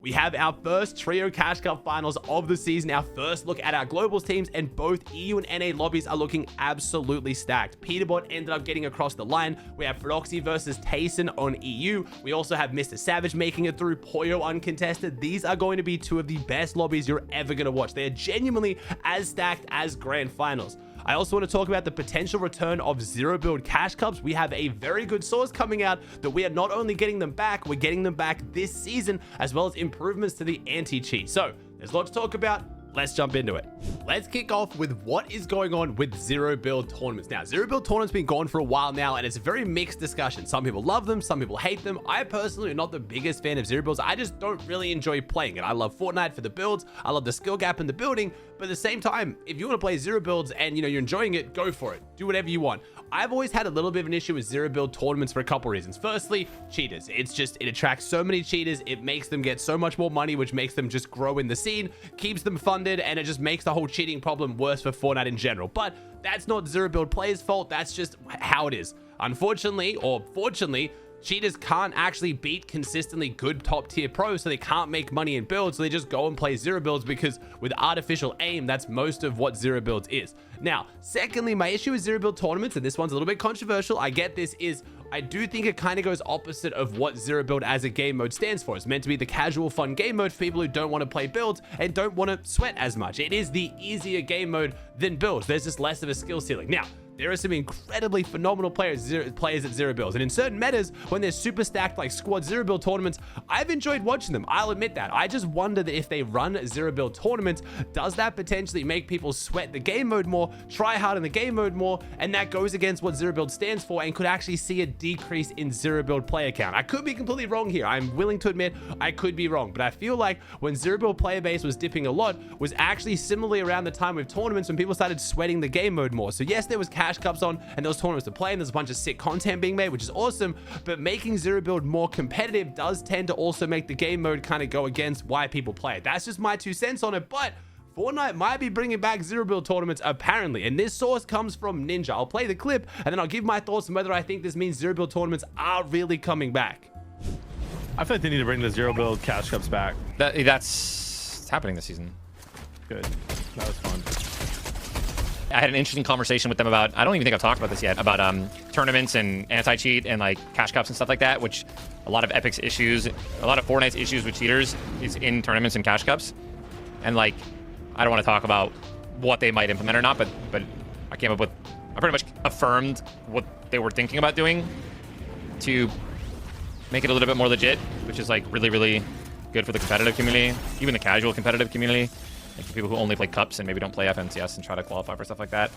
We have our first trio Cash Cup finals of the season, our first look at our globals teams, and both EU and NA lobbies are looking absolutely stacked. Peterbot ended up getting across the line. We have Proxy versus Tayson on EU. We also have Mr. Savage making it through, Poyo uncontested. These are going to be two of the best lobbies you're ever going to watch. They are genuinely as stacked as grand finals. I also want to talk about the potential return of zero build cash cups. We have a very good source coming out that we are not only getting them back, we're getting them back this season, as well as improvements to the anti-cheat. So there's a lot to talk about. Let's jump into it. Let's kick off with what is going on with zero build tournaments. Now, zero build tournaments been gone for a while now, and it's a very mixed discussion. Some people love them, some people hate them. I personally am not the biggest fan of zero builds. I just don't really enjoy playing it. I love Fortnite for the builds. I love the skill gap in the building, but at the same time, if you want to play zero builds and you're enjoying it, go for it. Do whatever you want. I've always had a little bit of an issue with zero build tournaments for a couple reasons. Firstly, cheaters. It attracts so many cheaters. It makes them get so much more money, which makes them just grow in the scene, keeps them funded, and it just makes the whole cheating problem worse for Fortnite in general. But that's not zero build players' fault. That's just how it is. Unfortunately, or fortunately, cheaters can't actually beat consistently good top tier pros, so they can't make money in builds, so they just go and play zero builds, because with artificial aim, that's most of what zero builds is. Now, secondly, my issue with zero build tournaments, and this one's a little bit controversial, I get this, is I do think it kind of goes opposite of what zero build as a game mode stands for. It's meant to be the casual fun game mode for people who don't want to play builds and don't want to sweat as much. It is the easier game mode than builds. There's just less of a skill ceiling. Now, there are some incredibly phenomenal players at zero builds, and in certain metas, when they're super stacked like squad zero build tournaments, I've enjoyed watching them. I'll admit that. I just wonder that if they run zero build tournaments, does that potentially make people sweat the game mode more, try hard in the game mode more, and that goes against what zero build stands for, and could actually see a decrease in zero build player count. I could be completely wrong here. I'm willing to admit I could be wrong, but I feel like when zero build player base was dipping a lot was actually similarly around the time with tournaments when people started sweating the game mode more. So yes, there was cash cups on and those tournaments to play, and there's a bunch of sick content being made, which is awesome, but making zero build more competitive does tend to also make the game mode kind of go against why people play it. That's just my 2 cents on it, but Fortnite might be bringing back zero build tournaments apparently, and this source comes from Ninja. I'll play the clip and then I'll give my thoughts on whether I think this means zero build tournaments are really coming back. I feel like they need to bring the zero build cash cups back. That's happening this season. Good. That was fun. I had an interesting conversation with them about, I don't even think I've talked about this yet, about tournaments and anti-cheat and like cash cups and stuff like that, which a lot of Epic's issues, a lot of Fortnite's issues with cheaters is in tournaments and cash cups. And like, I don't want to talk about what they might implement or not, but I came up with, I pretty much affirmed what they were thinking about doing to make it a little bit more legit, which is like really, really good for the competitive community, even the casual competitive community. Like for people who only play cups and maybe don't play FNCS and try to qualify for stuff like that.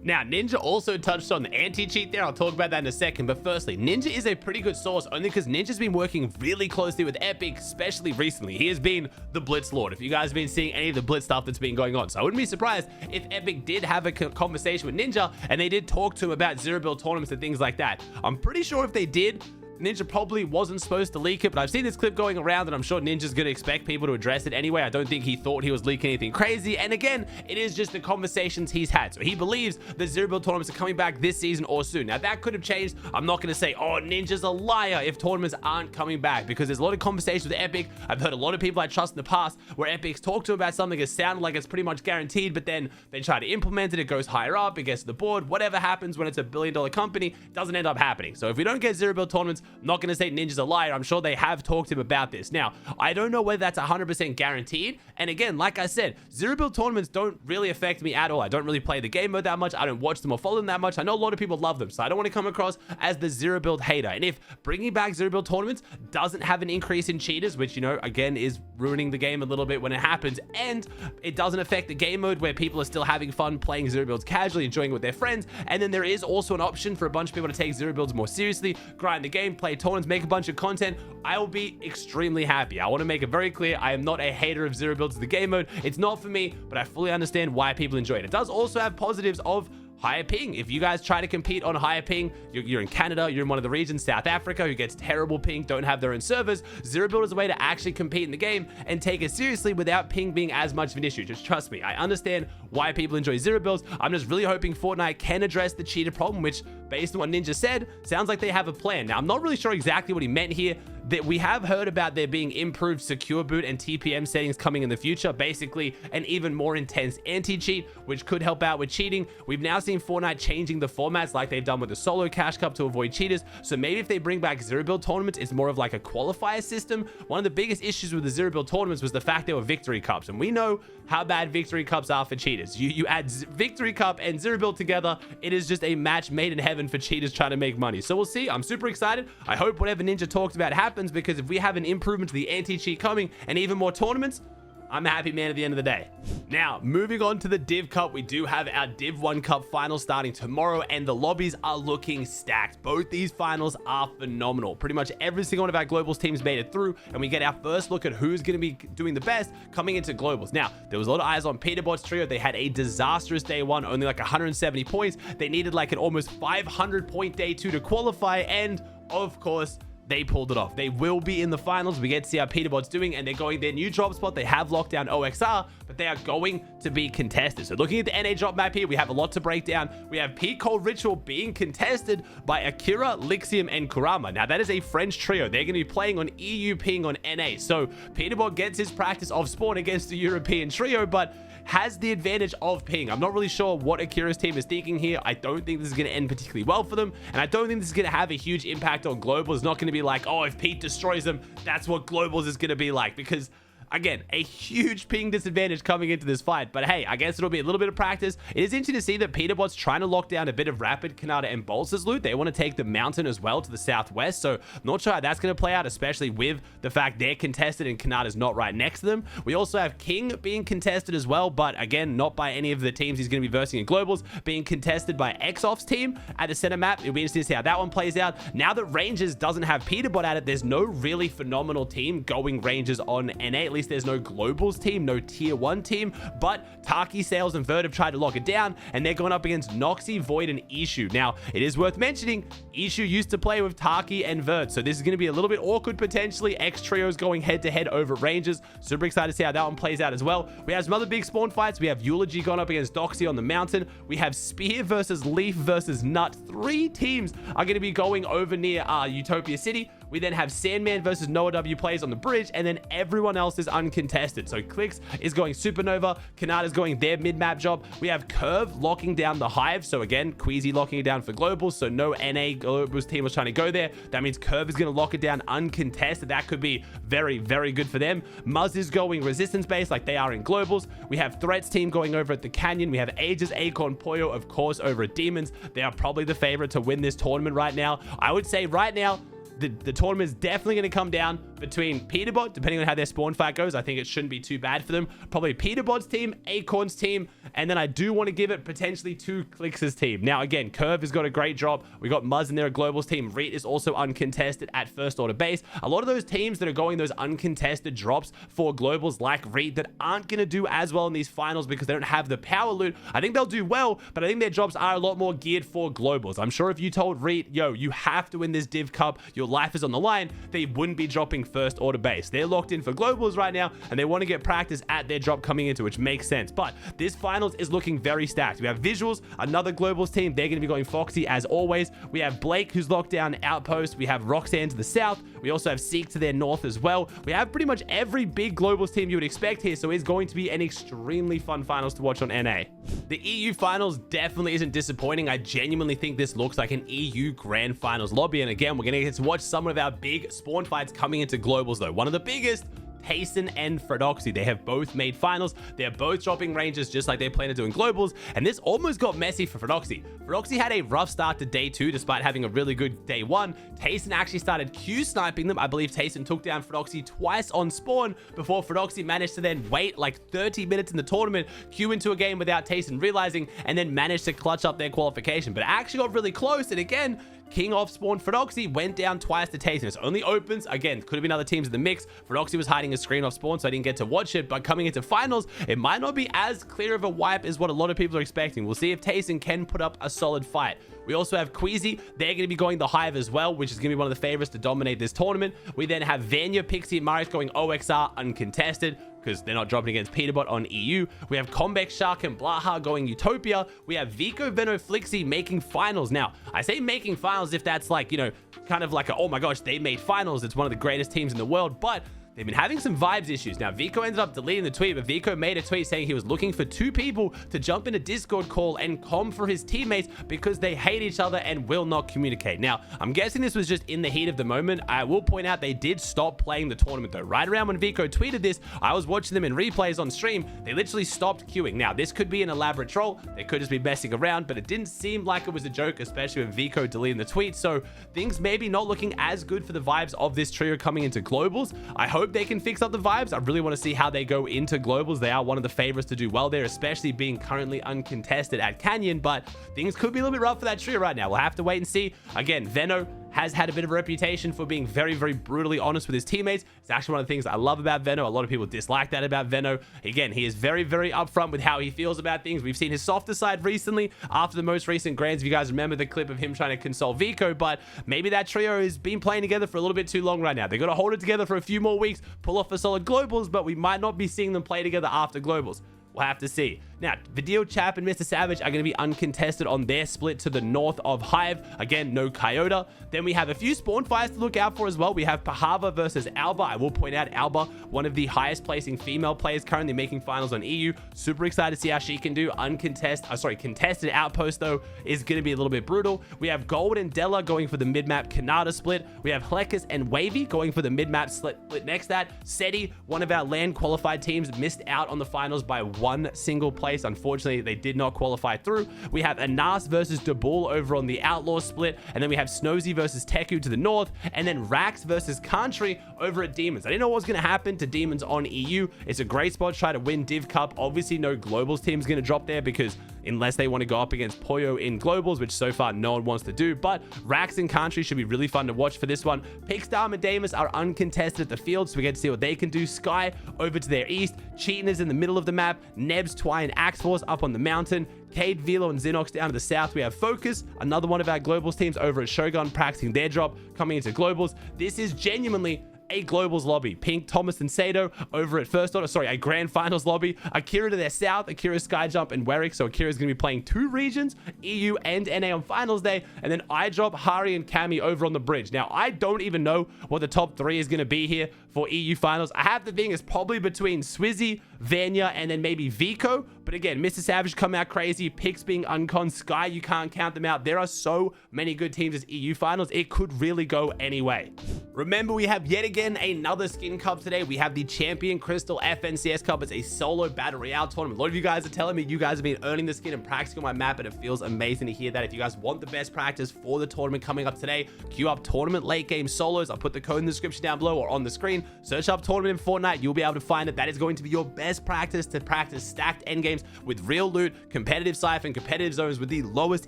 Now, Ninja also touched on the anti-cheat there. I'll talk about that in a second. But firstly, Ninja is a pretty good source only because Ninja's been working really closely with Epic, especially recently. He has been the Blitz Lord. If you guys have been seeing any of the Blitz stuff that's been going on. So I wouldn't be surprised if Epic did have a conversation with Ninja and they did talk to him about zero build tournaments and things like that. I'm pretty sure if they did, Ninja probably wasn't supposed to leak it, but I've seen this clip going around and I'm sure Ninja's going to expect people to address it anyway. I don't think he thought he was leaking anything crazy. And again, it is just the conversations he's had. So he believes the zero build tournaments are coming back this season or soon. Now that could have changed. I'm not going to say, oh, Ninja's a liar if tournaments aren't coming back, because there's a lot of conversations with Epic. I've heard a lot of people I trust in the past where Epic's talked to him about something that sounded like it's pretty much guaranteed, but then they try to implement it. It goes higher up, it gets to the board. Whatever happens when it's $1 billion company doesn't end up happening. So if we don't get zero build tournaments, I'm not going to say Ninja's a liar. I'm sure they have talked to him about this. Now, I don't know whether that's 100% guaranteed. And again, like I said, zero build tournaments don't really affect me at all. I don't really play the game mode that much. I don't watch them or follow them that much. I know a lot of people love them, so I don't want to come across as the zero build hater. And if bringing back zero build tournaments doesn't have an increase in cheaters, which, again, is ruining the game a little bit when it happens, and it doesn't affect the game mode where people are still having fun playing zero builds casually, enjoying it with their friends, and then there is also an option for a bunch of people to take zero builds more seriously, grind the game, play tournaments, make a bunch of content, I will be extremely happy. I want to make it very clear, I am not a hater of zero builds of the game mode. It's not for me, but I fully understand why people enjoy it. It does also have positives of higher ping. If you guys try to compete on higher ping, you're in Canada, you're in one of the regions, South Africa, who gets terrible ping, don't have their own servers. Zero build is a way to actually compete in the game and take it seriously without ping being as much of an issue. Just trust me, I understand why people enjoy zero builds. I'm just really hoping Fortnite can address the cheater problem, which based on what Ninja said, sounds like they have a plan. Now, I'm not really sure exactly what he meant here. That we have heard about there being improved secure boot and TPM settings coming in the future, basically an even more intense anti-cheat, which could help out with cheating. We've now seen Fortnite changing the formats like they've done with the solo cash cup to avoid cheaters. So maybe if they bring back zero build tournaments, it's more of like a qualifier system. One of the biggest issues with the zero build tournaments was the fact they were victory cups, and we know how bad victory cups are for cheaters. You add victory cup and zero build together, it is just a match made in heaven for cheaters trying to make money. So we'll see. I'm super excited. I hope whatever Ninja talked about happens, because if we have an improvement to the anti-cheat coming and even more tournaments, I'm a happy man at the end of the day. Now, moving on to the Div Cup, we do have our Div 1 Cup finals starting tomorrow, and the lobbies are looking stacked. Both these finals are phenomenal. Pretty much every single one of our Globals teams made it through, and we get our first look at who's going to be doing the best coming into Globals. Now, there was a lot of eyes on Peterbot's trio. They had a disastrous day one, only like 170 points. They needed like an almost 500 point day two to qualify, and of course, they pulled it off. They will be in the finals. We get to see how Peterbot's doing, and they're going their new drop spot. They have locked down OXR, but they are going to be contested. So looking at the NA drop map here, we have a lot to break down. We have Peak Cold Ritual being contested by Akira, Lixium, and Kurama. Now, that is a French trio. They're going to be playing on EU ping on NA. So Peterbot gets his practice off spawn against the European trio, but has the advantage of ping. I'm not really sure what Akira's team is thinking here. I don't think this is going to end particularly well for them, and I don't think this is going to have a huge impact on Global. It's not going to be like, oh, if Pete destroys them, that's what Globals is going to be like, because again, a huge ping disadvantage coming into this fight. But hey, I guess it'll be a little bit of practice. It is interesting to see that Peterbot's trying to lock down a bit of Rapid, Kanata, and Bolster's loot. They want to take the mountain as well to the southwest. So not sure how that's going to play out, especially with the fact they're contested and Kanata's not right next to them. We also have King being contested as well, but again, not by any of the teams he's going to be versing in Globals, being contested by Xoff's team at the center map. It'll be interesting to see how that one plays out. Now that Rangers doesn't have Peterbot at it, there's no really phenomenal team going Rangers on NA. At least there's no Globals team, no tier 1 team, but Taki, Sales, and Vert have tried to lock it down, and they're going up against Noxy, Void, and Ishu. Now, it is worth mentioning, Ishu used to play with Taki and Vert, so this is going to be a little bit awkward potentially. X Trios going head-to-head over Rangers. Super excited to see how that one plays out as well. We have some other big spawn fights. We have Eulogy going up against Doxy on the mountain. We have Spear versus Leaf versus Nut. 3 teams are going to be going over near Utopia City. We then have Sandman versus Noah W plays on the bridge, and then everyone else is uncontested. So Clicks is going Supernova, Kanata's going their mid-map job. We have Curve locking down the Hive. So again, Queasy locking it down for Globals. So no NA Globals team was trying to go there. That means Curve is going to lock it down uncontested. That could be very, very good for them. Muzz is going Resistance base like they are in Globals. We have Threats team going over at the Canyon. We have Aegis, Acorn, Poyo, of course, over at Demons. They are probably the favorite to win this tournament right now. I would say right now, the tournament is definitely going to come down between Peterbot, depending on how their spawn fight goes. I think it shouldn't be too bad for them. Probably Peterbot's team, Acorn's team, and then I do want to give it potentially to Clix's team. Now, again, Curve has got a great job. We got Muzz in there at Global's team. Reet is also uncontested at First Order base. A lot of those teams that are going those uncontested drops for Globals like Reet that aren't going to do as well in these finals because they don't have the power loot. I think they'll do well, but I think their drops are a lot more geared for Globals. I'm sure if you told Reet, yo, you have to win this Div Cup, your life is on the line, they wouldn't be dropping First Order base. They're locked in for Globals right now, and they want to get practice at their drop coming into, which makes sense. But this finals is looking very stacked. We have Visuals, another Globals team. They're going to be going Foxy as always. We have Blake, who's locked down Outpost. We have Roxanne to the south. We also have Seek to their north as well. We have pretty much every big Globals team you would expect here, so it's going to be an extremely fun finals to watch on NA. The EU finals definitely isn't disappointing. I genuinely think this looks like an EU Grand Finals lobby, and again, we're going to get to watch some of our big spawn fights coming into Globals though. One of the biggest, Tayson and Fredoxy. They have both made finals. They're both dropping Rangers just like they plan to do in Globals, and this almost got messy for Fredoxy. Fredoxy had a rough start to day 2 despite having a really good day 1. Tayson actually started Q sniping them. I believe Tayson took down Fredoxy twice on spawn before Fredoxy managed to then wait like 30 minutes in the tournament, Q into a game without Tayson realizing, and then managed to clutch up their qualification. But it actually got really close, and again, King off spawn Fredoxy went down twice to Tayson. It's only opens. Again, could have been other teams in the mix. Fredoxy was hiding a screen off spawn, so I didn't get to watch it. But coming into finals, it might not be as clear of a wipe as what a lot of people are expecting. We'll see if Tayson can put up a solid fight. We also have Queasy. They're going to be going the Hive as well, which is going to be one of the favorites to dominate this tournament. We then have Vanya, Pixie, and Marius going OXR uncontested. because they're not dropping against Peterbot on EU. We have Combeck, Shark, and Blaha going Utopia. We have Vico, Veno, Flixie making finals. Now, I say making finals if that's like, you know, kind of like a, oh my gosh, they made finals. It's one of the greatest teams in the world, but they've been having some vibes issues. Now, Vico ended up deleting the tweet, but Vico made a tweet saying he was looking for 2 people to jump in a Discord call and com for his teammates because they hate each other and will not communicate. Now, I'm guessing this was just in the heat of the moment. I will point out they did stop playing the tournament though. Right around when Vico tweeted this, I was watching them in replays on stream. They literally stopped queuing. Now, this could be an elaborate troll. They could just be messing around, but it didn't seem like it was a joke, especially with Vico deleting the tweet. So things maybe not looking as good for the vibes of this trio coming into globals. I hope they can fix up the vibes. I really want to see how they go into globals. They are one of the favorites to do well there, especially being currently uncontested at Canyon, but things could be a little bit rough for that trio right now. We'll have to wait and see. Again, Veno has had a bit of a reputation for being very, very brutally honest with his teammates. It's actually one of the things I love about Veno. A lot of people dislike that about Veno. Again, he is very, very upfront with how he feels about things. We've seen his softer side recently after the most recent grands. If you guys remember the clip of him trying to console Vico, but maybe that trio has been playing together for a little bit too long right now. They've got to hold it together for a few more weeks, pull off a solid globals, but we might not be seeing them play together after globals. We'll have to see. Now, Video Chap and Mr. Savage are going to be uncontested on their split to the north of Hive. Again, no Coyote. Then we have a few spawn fires to look out for as well. We have Pahava versus Alba. I will point out Alba, one of the highest placing female players currently making finals on EU. Super excited to see how she can do. Contested Outpost, though, is going to be a little bit brutal. We have Gold and Della going for the mid-map Kanata split. We have Hlekus and Wavy going for the mid-map split next to that. SETI, one of our land qualified teams, missed out on the finals by 1 single place. Unfortunately, they did not qualify through. We have Anas versus Dabul over on the Outlaw split, and then we have Snozy versus Teku to the north, and then Rax versus Country over at Demons. I didn't know what was going to happen to Demons on EU. It's a great spot to try to win Div Cup. Obviously, no Globals team is going to drop there because unless they want to go up against Poyo in Globals, which so far no one wants to do, but Rax and Country should be really fun to watch for this one. Pixstar and Damus are uncontested at the field, so we get to see what they can do. Sky over to their east, Cheatin is in the middle of the map, Nebs, Twy, and Axe Force up on the mountain, Cade, Velo, and Xenox down to the south. We have Focus, another one of our Globals teams over at Shogun, practicing their drop, coming into Globals. This is genuinely a Globals lobby. Pink, Thomas, and Sato over at a Grand Finals lobby. Akira to their south, Akira, Skyjump, and Werrick. So Akira is going to be playing 2 regions, EU and NA on finals day. And then iDrop, Hari, and Cammy over on the bridge. Now, I don't even know what the top 3 is going to be here for EU finals. I have to think it's probably between Swizzy, Vanya, and then maybe Vico. But again, Mr. Savage come out crazy. Picks being uncon. Sky, you can't count them out. There are so many good teams as EU finals. It could really go any way. Remember, we have yet again another skin cup today. We have the Champion Crystal FNCS Cup. It's a solo battle royale tournament. A lot of you guys are telling me you guys have been earning the skin and practicing on my map, and it feels amazing to hear that. If you guys want the best practice for the tournament coming up today, queue up tournament late game solos. I'll put the code in the description down below or on the screen. Search up tournament in Fortnite. You'll be able to find it. That is going to be your best practice to practice stacked endgames with real loot, competitive siphon, competitive zones with the lowest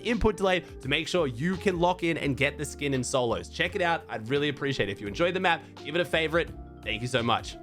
input delay to make sure you can lock in and get the skin in solos. Check it out. I'd really appreciate it. If you enjoyed the map, give it a favorite. Thank you so much.